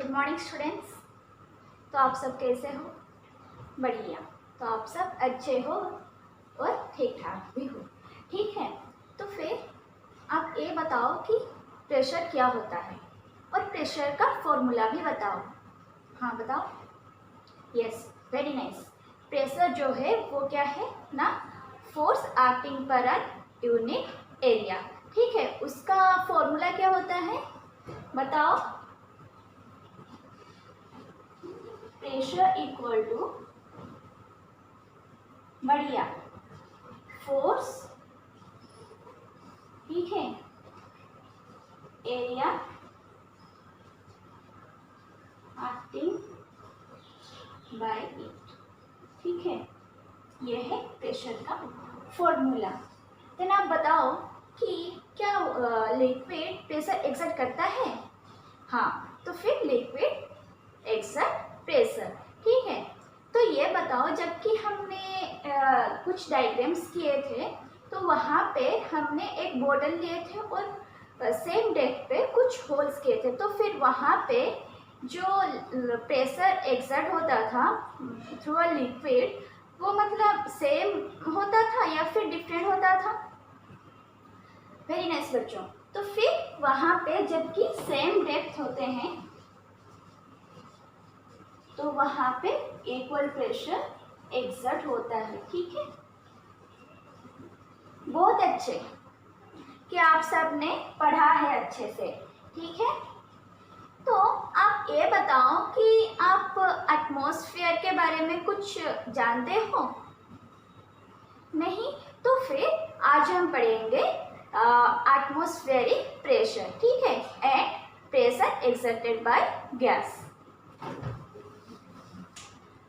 Good morning students. तो आप सब कैसे हो? बढ़िया। तो आप सब अच्छे हो और ठीक ठाक भी हो, ठीक है। तो फिर आप ये बताओ कि प्रेशर क्या होता है और प्रेशर का फॉर्मूला भी बताओ। हाँ बताओ। Yes, very nice. प्रेशर जो है वो क्या है ना, फोर्स एक्टिंग पर एन यूनिट एरिया, ठीक है। उसका फॉर्मूला क्या होता है बताओ। प्रेशर इक्वल टू, बढ़िया, फोर्स, ठीक है, एरिया एक्टिंग बाय इट, ठीक है। यह है प्रेशर का फॉर्मूला। देन आप बताओ कि क्या लिक्विड प्रेशर एक्सर्ट करता है? हाँ, तो फिर लिक्विड एक्सर्ट प्रेशर, ठीक है। तो ये बताओ, जबकि हमने कुछ डायग्राम्स किए थे तो वहाँ पे हमने एक बॉटल लिए थे और सेम डेप्थ पे कुछ होल्स किए थे, तो फिर वहाँ पे जो प्रेशर एक्सर्ट होता था थ्रू अ लिक्विड, वो मतलब सेम होता था या फिर डिफरेंट होता था? वेरी नाइस बच्चों। तो फिर वहाँ पे जबकि सेम डेप्थ होते हैं तो वहाँ पे इक्वल प्रेशर एक्सर्ट होता है, ठीक है। बहुत अच्छे कि आप सब ने पढ़ा है अच्छे से, ठीक है। तो आप ये बताओ कि आप एटमॉस्फेयर के बारे में कुछ जानते हो? नहीं? तो फिर आज हम पढ़ेंगे एटमॉस्फेरिक प्रेशर, ठीक है, and pressure exerted by gas.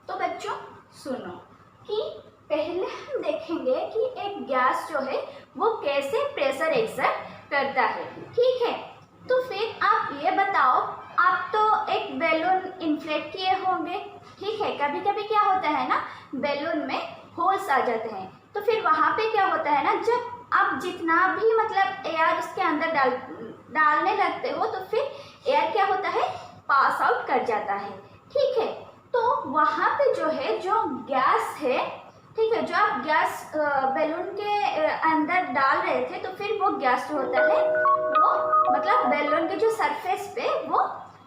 तो बच्चों सुनो कि पहले हम देखेंगे कि एक गैस जो है वो कैसे प्रेशर एक्सर्ट करता है, ठीक है। तो फिर आप ये बताओ, आप तो एक बैलून इन्फ्लेट किए होंगे, ठीक है। कभी कभी क्या होता है ना, बैलून में होल्स आ जाते हैं, तो फिर वहाँ पे क्या होता है ना, जब आप जितना भी मतलब एयर उसके अंदर डालने लगते हो तो फिर एयर क्या होता है, पास आउट कर जाता है, ठीक है। तो वहाँ पे जो है, जो गैस है, ठीक है, जो आप गैस बैलून के अंदर डाल रहे थे, तो फिर वो गैस जो होता है वो मतलब बैलून के जो सरफेस पे वो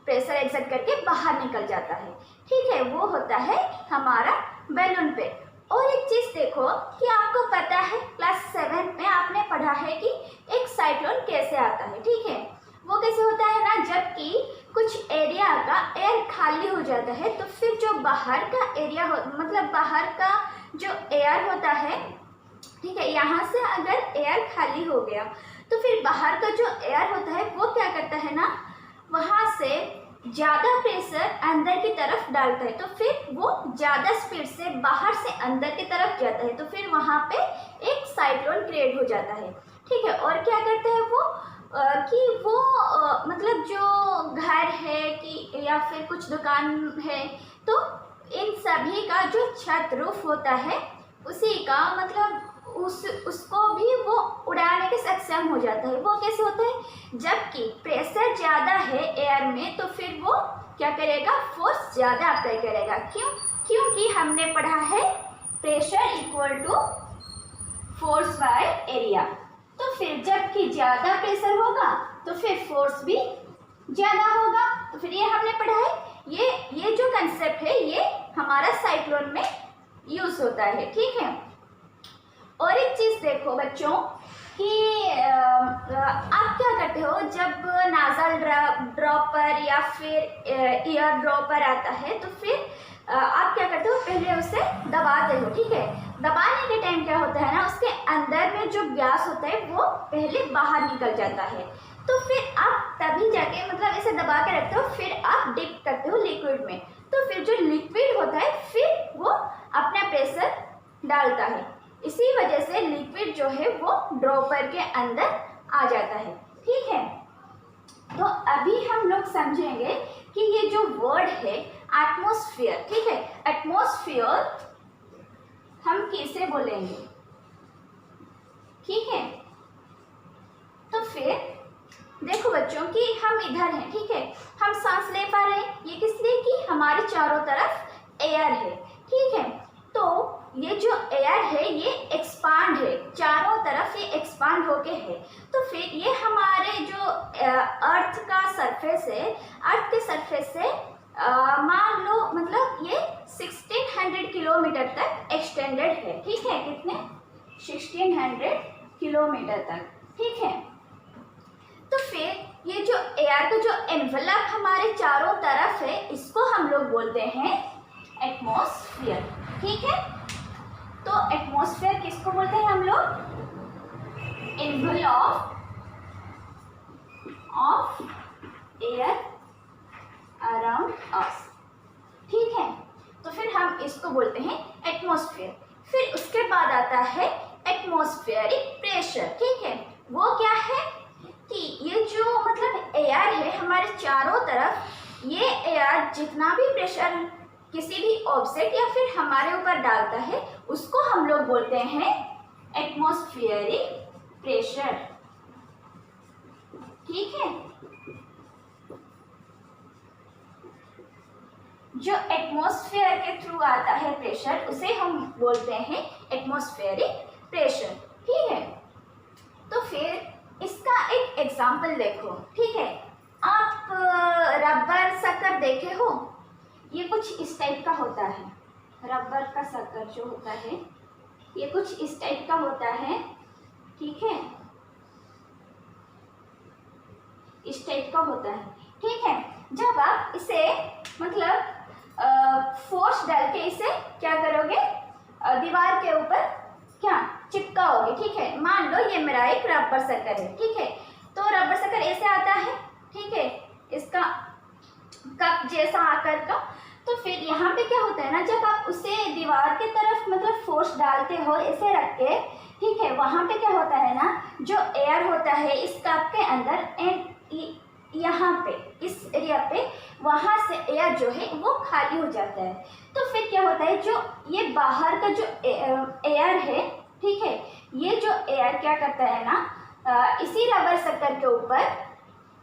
प्रेशर एक्सर्ट करके बाहर निकल जाता है, ठीक है। वो होता है हमारा बैलून पे। और एक चीज देखो कि आपको पता है क्लास 7 में आपने पढ़ा है कि एक साइक्लोन कैसे आता है, ठीक है। वो कैसे होता है ना, जबकि कुछ एरिया का एयर खाली हो जाता है तो फिर जो बाहर का एरिया मतलब बाहर का जो एयर होता है, ठीक है, यहाँ से अगर एयर खाली हो गया तो फिर बाहर का जो एयर होता है वो क्या करता है ना, वहाँ से ज़्यादा प्रेशर अंदर की तरफ डालता है, तो फिर वो ज़्यादा स्पीड से बाहर से अंदर की तरफ जाता है, तो फिर वहाँ पे एक साइक्लोन क्रिएट हो जाता है, ठीक है। और क्या करता है वो कि वो मतलब जो घर है कि या फिर कुछ दुकान है, तो इन सभी का जो छत रूफ होता है उसी का मतलब उसको भी वो उड़ाने के सक्षम हो जाता है। वो कैसे होता है, जबकि प्रेशर ज़्यादा है एयर में तो फिर वो क्या करेगा, फोर्स ज़्यादा अप्लाई करेगा। क्यों? क्योंकि हमने पढ़ा है pressure equal to force by area. तो फिर जबकि ज़्यादा प्रेशर होगा तो फिर फोर्स भी ज़्यादा होगा। तो फिर ये हमने पढ़ा है, ये जो कंसेप्ट है ये हमारा साइक्लोन में यूज होता है, ठीक है। और एक चीज़ देखो बच्चों कि आप क्या करते हो, जब नाजल ड्रॉपर या फिर ईयर ड्रॉपर आता है तो फिर आप क्या करते हो, पहले उसे दबाते हो, ठीक है। दबाने के टाइम क्या होता है ना, उसके अंदर में जो गैस होता है वो पहले बाहर निकल जाता है, तो फिर आप तभी जाके मतलब इसे दबा के रखते हो, फिर आप डिप करते हो लिक्विड में, तो फिर जो लिक्विड होता है फिर वो अपना प्रेशर डालता है। इसी वजह से लिक्विड जो है वो ड्रॉपर के अंदर आ जाता है, ठीक है। तो अभी हम लोग समझेंगे कि ये जो वर्ड है एटमॉस्फेयर, ठीक है, एटमॉस्फेयर हम कैसे बोलेंगे, ठीक है। तो फिर देखो बच्चों कि हम इधर हैं, ठीक है, हम सांस ले पा रहे हैं, हमारे चारों तरफ एयर है, ठीक है। तो ये जो एयर है ये एक्सपांड है, चारों तरफ ये एक्सपांड होके है। तो फिर ये हमारे जो अर्थ का सरफेस है, अर्थ के सरफेस से मान लो मतलब ये 1600 किलोमीटर तक एक्सटेंडेड है, ठीक है। कितने? 1600 किलोमीटर तक, ठीक है। तो फिर ये जो एयर का जो एनवलप हमारे चारों तरफ है, इसको हम लोग बोलते हैं एटमॉस्फेयर, ठीक है। तो एटमॉस्फेयर किसको बोलते हैं हम लोग? Envelope of air around us, ठीक है। तो फिर हम इसको बोलते हैं एटमॉस्फेयर। फिर उसके बाद आता है एटमॉस्फेरिक प्रेशर, ठीक है। वो क्या है कि ये जो मतलब एयर है हमारे चारों तरफ, ये एयर जितना भी प्रेशर किसी भी ऑब्जेक्ट या फिर हमारे ऊपर डालता है, उसको हम लोग बोलते हैं एटमॉस्फेरिक प्रेशर, ठीक है। जो एटमॉस्फेयर के थ्रू आता है प्रेशर, उसे हम बोलते हैं एटमॉस्फेरिक प्रेशर, ठीक है। तो फिर इसका एक एग्जांपल देखो, ठीक है। आप रबर शक्कर देखे हो? ये कुछ इस टाइप का होता है, रबर का शक्कर जो होता है ये कुछ इस टाइप का होता है, ठीक है। इस टाइप का होता है, ठीक है। जब आप इसे मतलब फोर्स डाल के इसे क्या करोगे, दीवार के ऊपर क्या चिपकाओगे, ठीक है। मान लो ये मेरा एक रबर शक्कर है, ठीक है। तो रबर शक्कर ऐसे आता है, ठीक है, इसका कप जैसा आकर का। तो फिर यहाँ पे क्या होता है ना, जब आप उसे दीवार की तरफ मतलब फोर्स डालते हो ऐसे रख के, ठीक है, वहाँ पे क्या होता है ना, जो एयर होता है इस कप के अंदर एंड यहाँ पे इस एरिया पे, वहाँ से एयर जो है वो खाली हो जाता है। तो फिर क्या होता है, जो ये बाहर का जो एयर है, ठीक है, ये जो एयर क्या करता है ना, इसी रबर शक्कर के ऊपर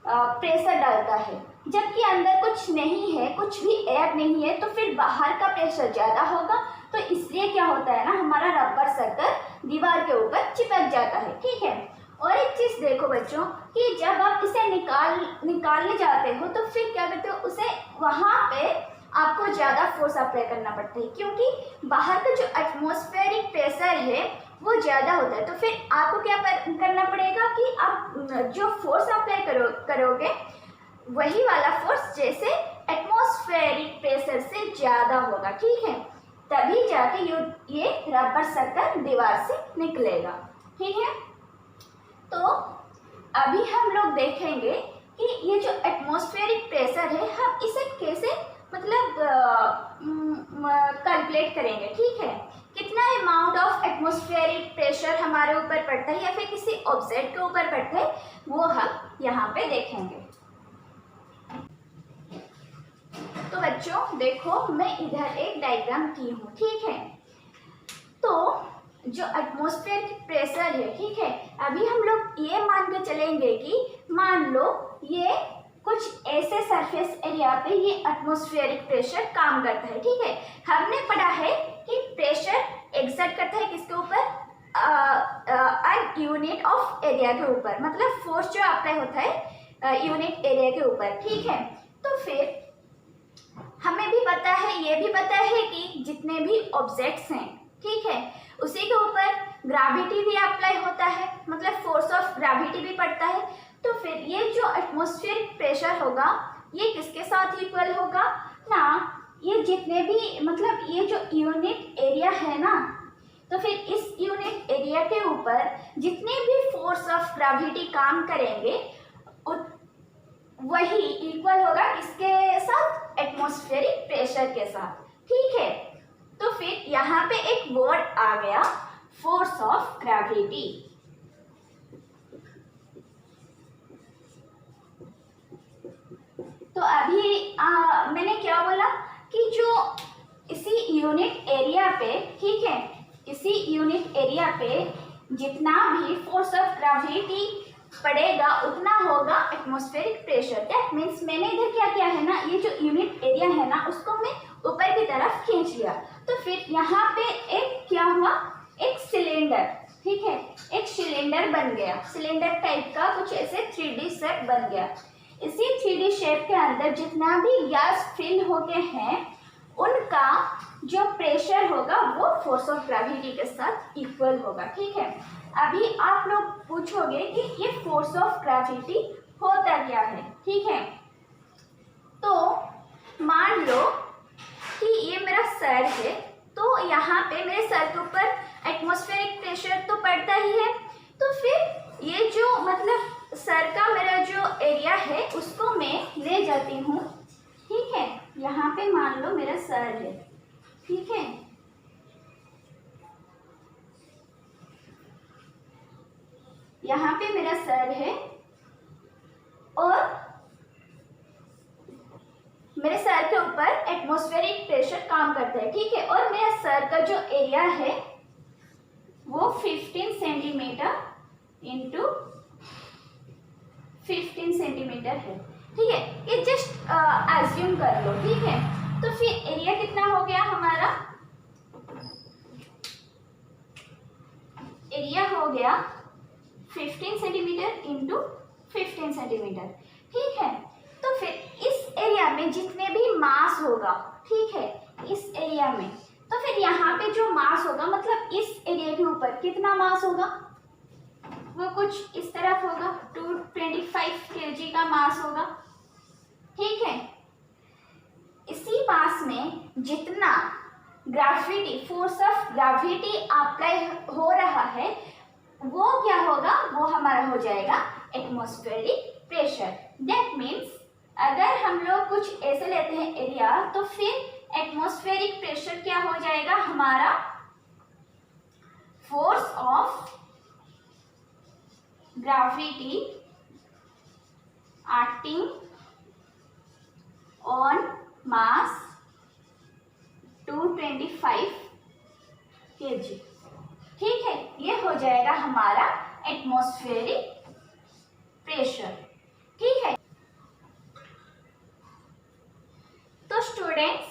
प्रेशर डालता है, जबकि अंदर कुछ नहीं है, कुछ भी एयर नहीं है, तो फिर बाहर का प्रेशर ज़्यादा होगा। तो इसलिए क्या होता है ना, हमारा रबर शक्कर दीवार के ऊपर चिपक जाता है, ठीक है। और एक चीज़ देखो बच्चों कि जब आप इसे निकालने जाते हो तो फिर क्या करते हो, उसे वहाँ पे आपको ज़्यादा फोर्स अप्लाई करना पड़ता है, क्योंकि बाहर का जो एटमॉस्फेरिक प्रेशर है वो ज़्यादा होता है। तो फिर आपको क्या करना पड़ेगा कि आप जो फोर्स अप्लाई करोगे वही वाला फोर्स जैसे एटमॉस्फेरिक प्रेशर से ज़्यादा होगा, ठीक है। तभी जाके ये रबर शक्कर दीवार से निकलेगा, ठीक है। तो अभी हम लोग देखेंगे कि ये जो एटमॉस्फेरिक प्रेशर है हम इसे कैसे मतलब कैलकुलेट करेंगे, ठीक है। कितना अमाउंट ऑफ एटमॉस्फेरिक प्रेशर हमारे ऊपर पड़ता है या फिर किसी ऑब्जेक्ट के ऊपर पड़ता है, वो हम यहाँ पे देखेंगे। तो बच्चों देखो, मैं इधर एक डायग्राम की हूँ, ठीक है। तो जो एटमॉस्फेयर प्रेशर है, ठीक है, अभी हम लोग ये मान के चलेंगे कि मान लो ये कुछ ऐसे सरफेस एरिया पे ये एटमॉस्फेरिक प्रेशर काम करता है, ठीक है। हमने पढ़ा है कि प्रेशर एक्सर्ट करता है किसके ऊपर, यूनिट ऑफ एरिया के ऊपर, मतलब फोर्स जो अप्लाई होता है यूनिट एरिया के ऊपर, ठीक है। तो फिर हमें भी पता है, ये भी पता है कि जितने भी ऑब्जेक्ट्स हैं, ठीक है, उसी के ऊपर ग्रेविटी भी अप्लाई होता है, मतलब फोर्स ऑफ ग्रेविटी भी पड़ता है। तो फिर ये जो एटमॉस्फेरिक प्रेशर होगा ये किसके साथ इक्वल होगा ना, ये जितने भी मतलब ये जो यूनिट एरिया है ना, तो फिर इस यूनिट एरिया के ऊपर जितने भी फोर्स ऑफ ग्रेविटी काम करेंगे वही इक्वल होगा किसके साथ, एटमॉस्फेरिक प्रेशर के साथ, ठीक है। तो फिर यहाँ पे एक वर्ड आ गया, फोर्स ऑफ ग्रेविटी। तो अभी मैंने क्या बोला कि जो इसी यूनिट एरिया पे, ठीक है, इसी यूनिट एरिया पे जितना भी फोर्स ऑफ ग्रेविटी पड़ेगा उतना होगा एटमॉस्फेरिक प्रेशर। दैट मीन्स मैंने इधर क्या किया है ना, ये जो यूनिट एरिया है ना उसको मैं ऊपर की तरफ खींच लिया। तो फिर यहाँ पे एक क्या हुआ, एक सिलेंडर, ठीक है, एक सिलेंडर बन गया, सिलेंडर टाइप का कुछ ऐसे 3D शेप बन गया। इसी 3D शेप के अंदर जितना भी गैस फिल हो गए हैं उनका जो प्रेशर होगा वो फोर्स ऑफ ग्रेविटी के साथ इक्वल होगा, ठीक है। अभी आप लोग पूछोगे कि ये फोर्स ऑफ ग्रेविटी होता क्या है, ठीक है। तो मान लो कि ये मेरा सर है, तो यहाँ पे मेरे सर के ऊपर एटमॉस्फेरिक प्रेशर तो पड़ता ही है, तो फिर ये जो मतलब सर का मेरा जो एरिया है उसको मैं ले जाती हूँ, ठीक है। यहाँ पे मान लो मेरा सर है, ठीक है, यहाँ पे मेरा सर है और मेरे सर के ऊपर एटमॉस्फेरिक प्रेशर काम करता है, ठीक है। और मेरा सर का जो एरिया है वो 15 सेंटीमीटर इंटू 15 सेंटीमीटर है, ठीक है। ये जस्ट एज्यूम कर लो, ठीक है। तो फिर एरिया कितना हो गया हमारा, एरिया हो गया 15 सेंटीमीटर इंटू 15 सेंटीमीटर, ठीक है। तो फिर इस एरिया में जितने भी मास होगा, ठीक है, इस एरिया में, तो फिर यहाँ पे जो मास होगा मतलब इस एरिया के ऊपर कितना मास होगा, वो कुछ इस तरफ होगा, 225 kg का मास होगा, ठीक है। इसी मास में जितना gravity, force of gravity apply हो रहा है वो क्या होगा, वो हमारा हो जाएगा एटमॉस्फेरिक प्रेशर। दैट मीन्स अगर हम लोग कुछ ऐसे लेते हैं एरिया, तो फिर एटमॉस्फेरिक प्रेशर क्या हो जाएगा हमारा, force of gravity acting on mass 225 kg, ठीक है। ये हो जाएगा हमारा एटमॉस्फेरिक प्रेशर, ठीक है। तो स्टूडेंट्स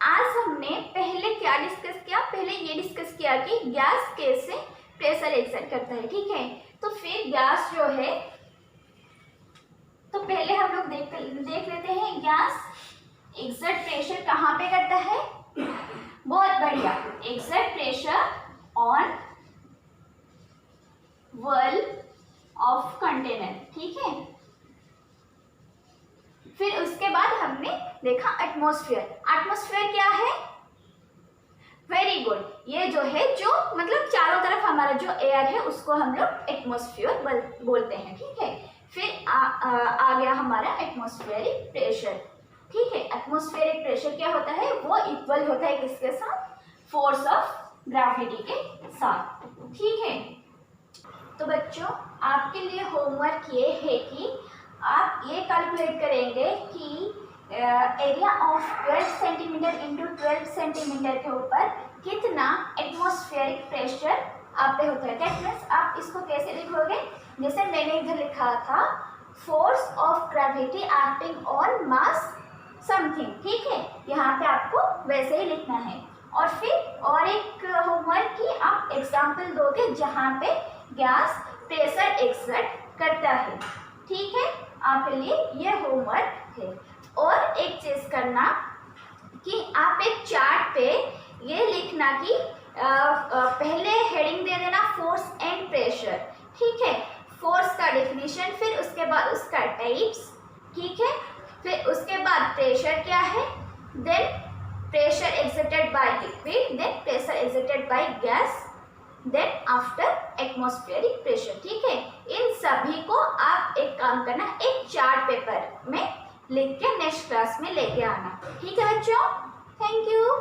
आज हमने पहले क्या डिस्कस किया, पहले ये डिस्कस किया कि गैस कैसे प्रेशर एक्सर्ट करता है, ठीक है। तो फिर गैस जो है, तो पहले हम लोग देख लेते हैं गैस एक्सर्ट प्रेशर कहाँ पे करता है। बहुत बढ़िया, exert pressure on wall of container, ठीक है। फिर उसके बाद हमने देखा एटमॉस्फेयर। एटमॉस्फेयर क्या है, वेरी गुड, ये जो है जो मतलब चारों तरफ हमारा जो एयर है उसको हम लोग एटमॉस्फेयर बोलते हैं, ठीक है। फिर आ गया हमारा एटमॉस्फेरिक प्रेशर, ठीक है। एटमॉस्फेरिक प्रेशर क्या होता है, वो इक्वल होता है किसके साथ, फोर्स ऑफ ग्रेविटी के साथ, ठीक है। तो बच्चों आपके लिए होमवर्क ये है कि आप ये कैलकुलेट करेंगे कि area of 12 centimetre into 12 centimetre के ऊपर कितना एटमॉस्फेरिक प्रेशर आप पे होता है। दैट मीन्स आप इसको कैसे लिखोगे, जैसे मैंने इधर लिखा था force of gravity acting on mass something, ठीक है। यहाँ पे आपको वैसे ही लिखना है। और फिर और एक होमवर्क कि आप एग्जाम्पल दोगे जहाँ पे गैस प्रेशर एक्सर्ट करता है, ठीक है। आपके लिए ये होमवर्क है। और एक चीज करना कि आप एक चार्ट पे ये लिखना कि पहले हेडिंग दे देना फोर्स एंड प्रेशर, ठीक है। फोर्स का डेफिनेशन, फिर उसके बाद उसका टाइप्स, ठीक है। फिर उसके बाद प्रेशर क्या है, then pressure exerted by liquid, then pressure exerted by gas, then after atmospheric pressure, ठीक है। इन सभी को आप एक काम करना, एक चार्ट पेपर में लिख के नेक्स्ट क्लास में लेके आना, ठीक है बच्चों। Thank you.